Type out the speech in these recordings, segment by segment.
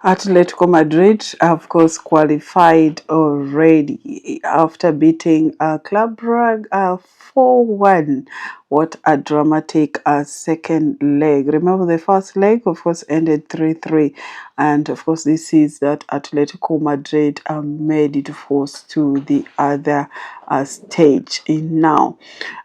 Atletico Madrid, of course, qualified already after beating Club Brugge 4-1. What a dramatic second leg. Remember, the first leg, of course, ended 3-3. And, of course, this is that Atletico Madrid made it force to the other stage in now.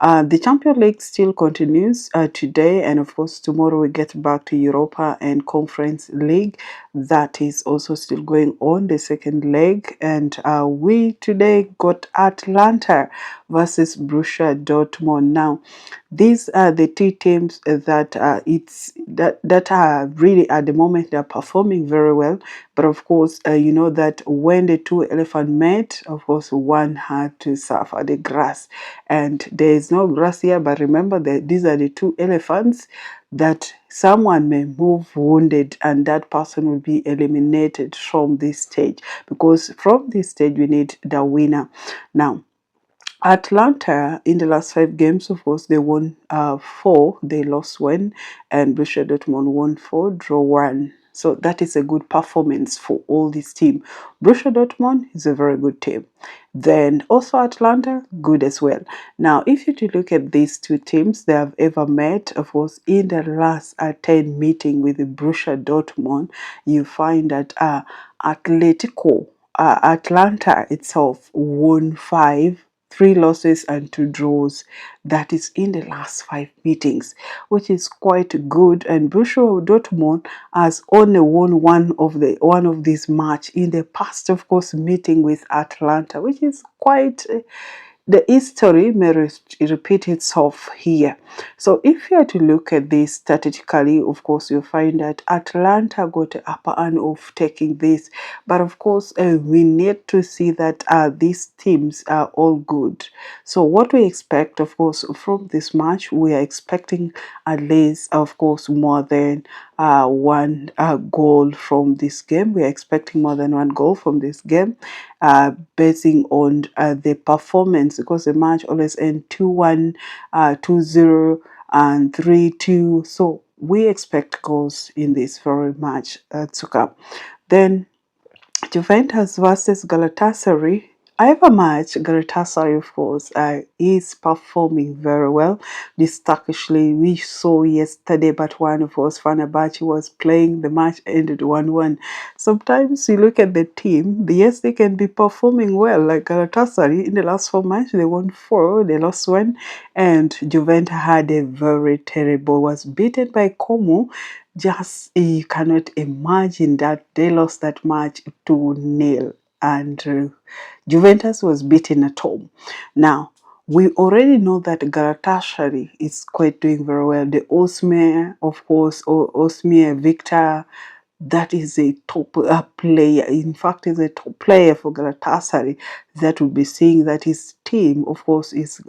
The Champions League still continues today, and of course tomorrow we get back to Europa and Conference League. That is also still going on, the second leg, and we today got Atalanta versus Borussia Dortmund. Now, these are the two teams that are really at the moment they are performing very well. But of course, you know that when the two elephants met, of course, one had to suffer the grass, and there is no grass here. But remember that these are the two elephants that someone may move wounded, and that person will be eliminated from this stage, because from this stage we need the winner. Now, Atlanta in the last 5 games, of course, they won 4, they lost 1, and Borussia Dortmund won 4, draw 1. So that is a good performance for all this team. Borussia Dortmund is a very good team. Then also Atlanta, good as well. Now, if you to look at these two teams, they have ever met, of course, in the last 10 meeting with the Borussia Dortmund, you find that Atlanta itself won 5, 3 losses and 2 draws. That is in the last 5 meetings, which is quite good. And Borussia Dortmund has only won one of these match in the past, of course, meeting with Atlanta, which is quite the history may repeat itself here. So if you are to look at this statistically, of course, you find that Atlanta got the upper hand of taking this. But of course, we need to see that these teams are all good. So what we expect, of course, from this match, we are expecting at least, of course, more than one goal from this game. We are expecting more than one goal from this game, basing on the performance, because the match always ends 2-1, 2-0, and 3-2. So we expect goals in this very match to come. Then Juventus versus Galatasaray. I have a match. Galatasaray, of course, is performing very well. This Turkish league we saw yesterday, but one of us, Fenerbahce, was playing. The match ended 1-1. Sometimes you look at the team, yes, they can be performing well. Like Galatasaray, in the last 4 matches, they won 4, they lost 1, and Juventus had a very terrible, was beaten by Como. Just you cannot imagine that they lost that match 2-0, and Juventus was beaten at home. Now, we already know that Galatasaray is quite doing very well. The Osmir, of course, Osmir Victor, that is a top player. In fact, is a top player for Galatasaray. That will be seeing that his team, of course, is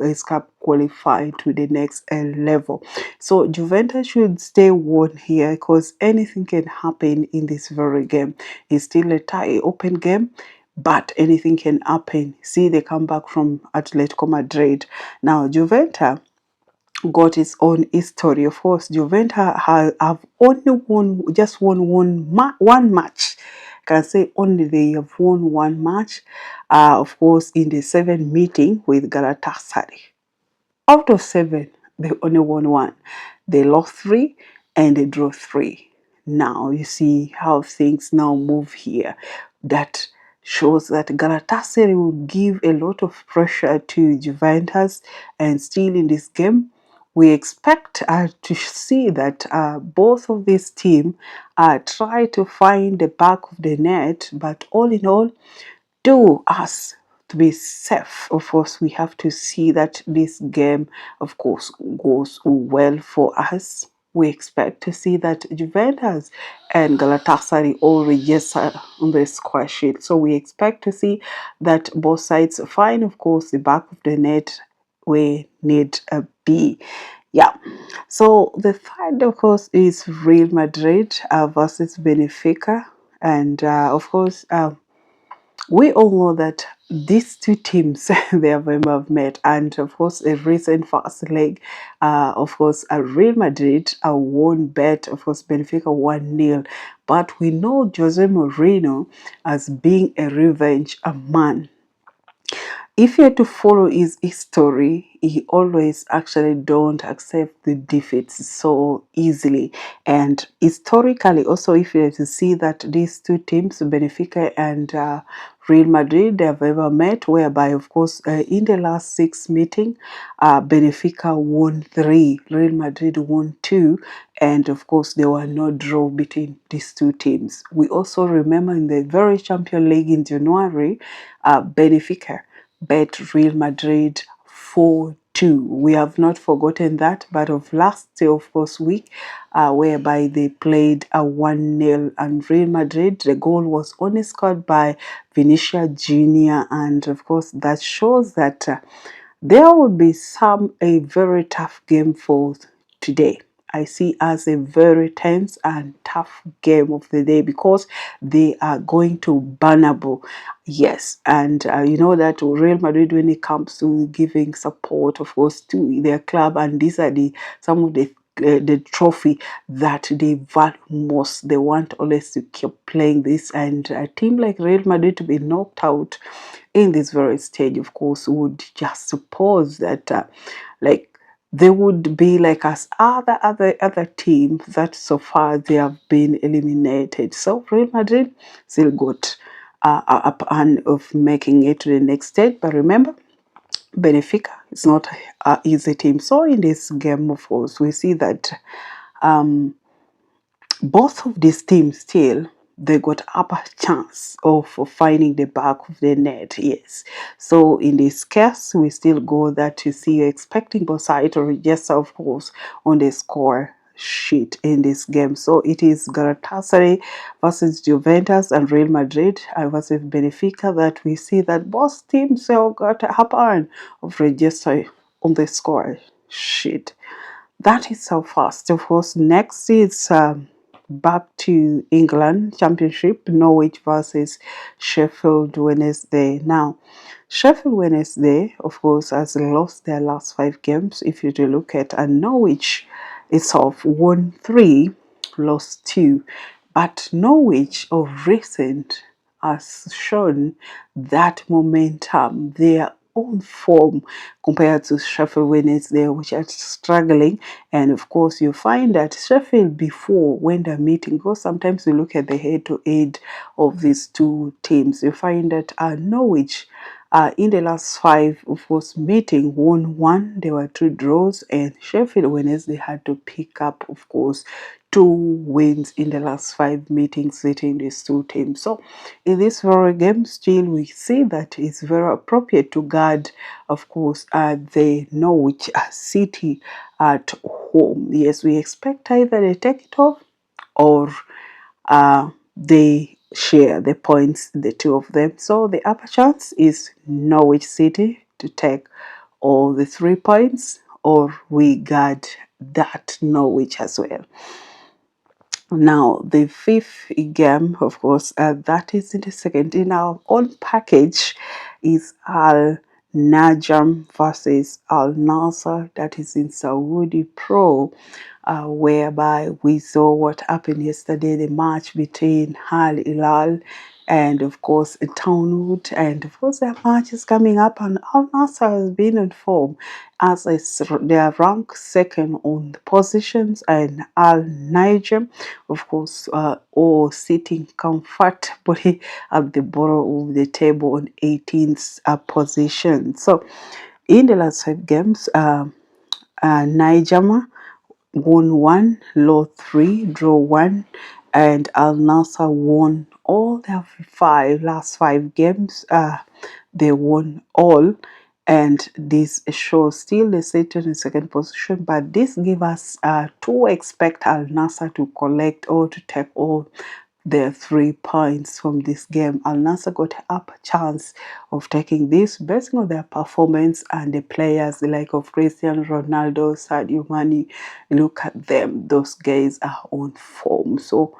qualified to the next level. So Juventus should stay one here, because anything can happen in this very game. It's still a tie, open game, but anything can happen. See, they come back from Atletico Madrid. Now, Juventus got its own history. Of course, Juventus have only won one match. I can say only they have won one match. Of course, in the 7 meeting with Galatasaray. Out of 7, they only won 1. They lost 3 and they drew 3. Now you see how things now move here. That shows that Galatasaray will give a lot of pressure to Juventus, and still in this game we expect to see that both of these teams try to find the back of the net, but all in all, to us to be safe, of course, we have to see that this game, of course, goes well for us. We expect to see that Juventus and Galatasaray all register on the score sheet. So we expect to see that both sides find, of course, the back of the net where need be. Yeah. So the third, of course, is Real Madrid versus Benfica. And of course, We all know that these two teams they have met, and of course a recent first leg, of course Real Madrid won bet, of course Benfica 1-0, but we know Jose Mourinho as being a revenge a man. If you're to follow his history, he always actually don't accept the defeats so easily. And historically, also, if you have to see that these two teams, Benfica and Real Madrid, they have ever met, whereby, of course, in the last 6 meetings, Benfica won 3, Real Madrid won 2, and of course, there were no draw between these two teams. We also remember in the very Champions League in January, Benfica bet Real Madrid 4-2. We have not forgotten that, but of last year, of course, week, whereby they played a 1-0 and Real Madrid, the goal was only scored by Vinicius Jr. And of course, that shows that there will be a very tough game for today. I see as a very tense and tough game of the day because they are going to Bernabeu. Yes, and you know that Real Madrid, when it comes to giving support, of course, to their club, and these are some of the trophy that they value most. They want always to keep playing this, and a team like Real Madrid to be knocked out in this very stage, of course, would just suppose that like they would be like us other teams that so far they have been eliminated. So Real Madrid still got a plan of making it to the next stage. But remember, Benfica is not an easy team. So in this game, of course, we see that both of these teams still they got upper chance of finding the back of the net. Yes, so in this case we still go that you see you're expecting both sides to register, of course, on the score sheet in this game. So it is Galatasaray versus Juventus and Real Madrid versus Benfica that we see that both teams have got a upper hand of register on the score sheet. That is so fast. Of course, next is back to England Championship, Norwich versus Sheffield Wednesday. Now, Sheffield Wednesday, of course, has lost their last 5 games. If you do look at, and Norwich itself won 3, lost 2. But Norwich of recent has shown that momentum. Their own form compared to Sheffield Wednesday, which are struggling. And of course, you find that Sheffield before when they're meeting, because sometimes you look at the head-to-head of these two teams, you find that Norwich in the last 5, of course, meeting won 1. There were 2 draws, and Sheffield Wednesday had to pick up, of course, 2 wins in the last 5 meetings between these two teams. So in this very game, still we see that it's very appropriate to guard, of course, the Norwich City at home. Yes, we expect either they take it off or they share the points, the two of them. So the upper chance is Norwich City to take all the 3 points, or we guard that Norwich as well. Now, the 5th game, of course, that is in the second in our own package, is Al-Najma versus Al-Nassr, that is in Saudi Pro, whereby we saw what happened yesterday, the match between Al Hilal and of course Townwood, and of course their match is coming up, and Al-Nassr has been informed as they are ranked second on the positions, and Al-Najma, of course, all sitting comfortably at the bottom of the table on 18th position. So in the last 5 games, Najma won 1, lost 3, draw 1, and Al-Nassr won all their last 5 games. They won all, and this shows still they sit in second position, but this gives us to expect Al-Nassr to collect or to take all their 3 points from this game. Al-Nassr got up a chance of taking this based on their performance and the players like of Cristiano Ronaldo, Sadio Mane. Look at them; those guys are on form. So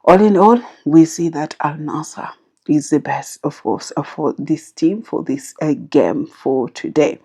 all in all, we see that Al-Nassr is the best, of course, for this team, for this game for today.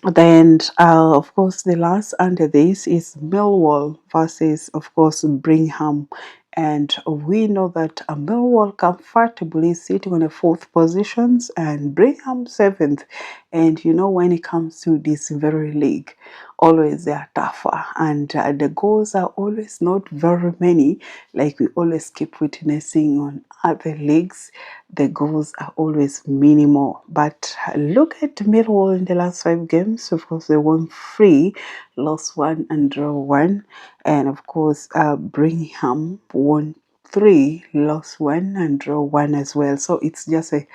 Then, of course, the last under this is Millwall versus, of course, Birmingham. And we know that Millwall comfortably sitting on the fourth positions and Birmingham seventh. And you know, when it comes to this very league, always they are tougher, and the goals are always not very many, like we always keep witnessing on other leagues. The goals are always minimal. But look at Millwall in the last 5 games. Of course, they won 3, lost 1, and draw 1. And of course, Birmingham won 3, lost 1, and draw 1 as well. So it's just a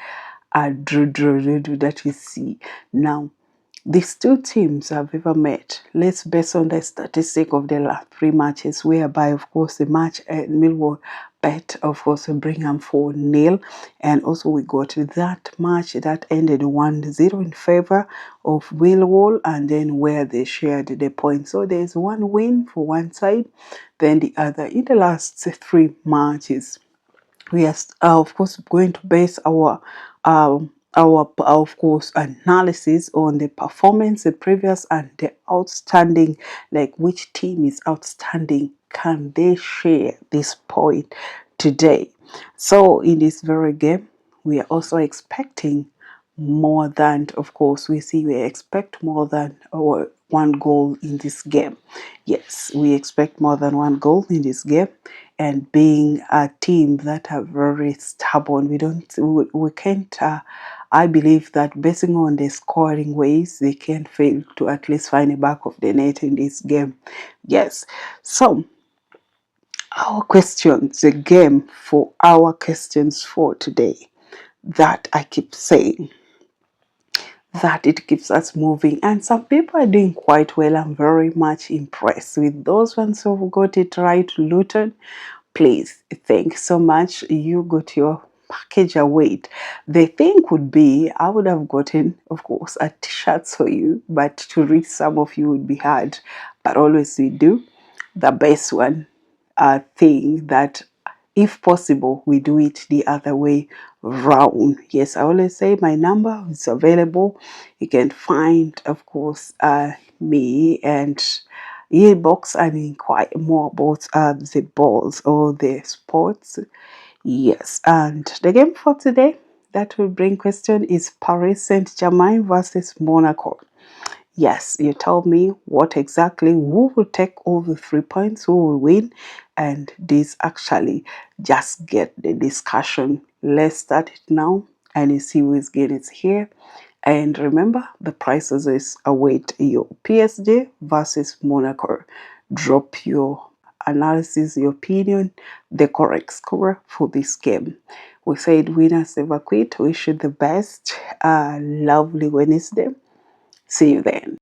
draw that you see now. These two teams have ever met. Let's base on the statistic of the last 3 matches, whereby, of course, the match at Millwall bet, of course, Birmingham 4-0. And also we got that match that ended 1-0 in favor of Millwall, and then where they shared the points. So there's one win for one side, then the other. In the last 3 matches, we are of course going to base our of course analysis on the performance, the previous and the outstanding, like which team is outstanding, can they share this point today. So in this very game, we are also expecting more than, of course, we expect more than our 1 goal in this game. Yes, we expect more than 1 goal in this game. And being a team that are very stubborn, we can't I believe that basing on the scoring ways, they can't fail to at least find the back of the net in this game. Yes, so our questions, the game for our questions for today, that I keep saying that it keeps us moving, and some people are doing quite well. I'm very much impressed with those ones who got it right. Luton, please, thanks so much. You got your package away. The thing could be, I would have gotten, of course, a t-shirt for you, but to reach some of you would be hard. But always we do the best one thing, that if possible we do it the other way round. Yes, I always say my number is available. You can find, of course, me and inbox and inquire more about the balls or the sports. Yes, and the game for today that will bring question is Paris Saint-Germain versus Monaco. Yes, you tell me what exactly, who will take all the 3 points, who will win, and this actually just get the discussion. Let's start it now and you see who is getting it here. And remember, the prices is await your PSG versus Monaco. Drop your analysis, your opinion, the correct score for this game. We said winners never quit. Wish you the best. Lovely Wednesday. See you then.